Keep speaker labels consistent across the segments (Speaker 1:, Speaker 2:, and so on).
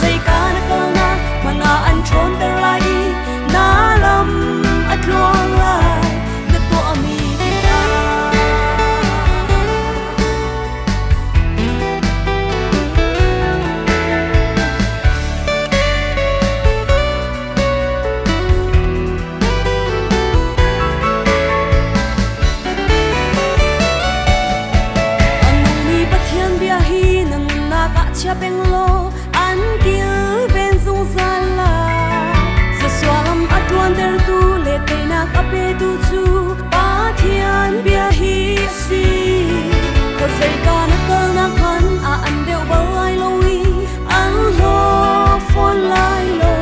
Speaker 1: dây cá nó cơ nga mà ngà anh trốn ta lại na lầm at luang lại na tua mi kita anh mi bắt thiên bia hi nang na ka chia beng lo an kia ben dung za la sa swalam atwan der tu le te na ka pe tu chu pa thiên bia hi si ko sei ka na ka na khan a an deu ba ai lo wi an lo for lai lo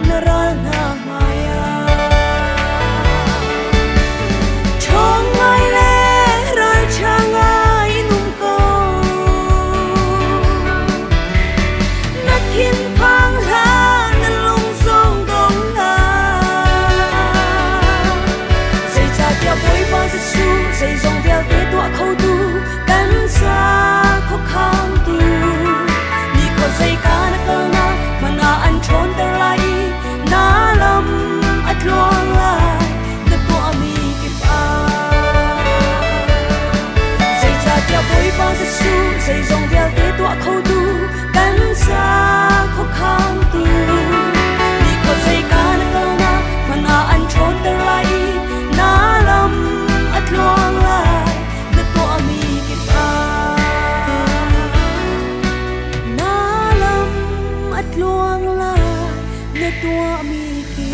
Speaker 1: na ra na maya chong ai le rai chang ai num ko na thiên phang ha na lung song dong la sei cha tia boi ba se su sei zong tia te tua khâu tu kan sa kho khang tu ni ko sei ka na ka na ma na an chon ta lai na lam at luang lai na tua mi ki pa sei cha tia boi ba se su sei zong tia te tua khâu tu kan sa kho khang tu ni ko sei ka na ka na ma na an chon ta lai na lam at luang lai na tua mi ki pa na lam at luang lai na tua mi ki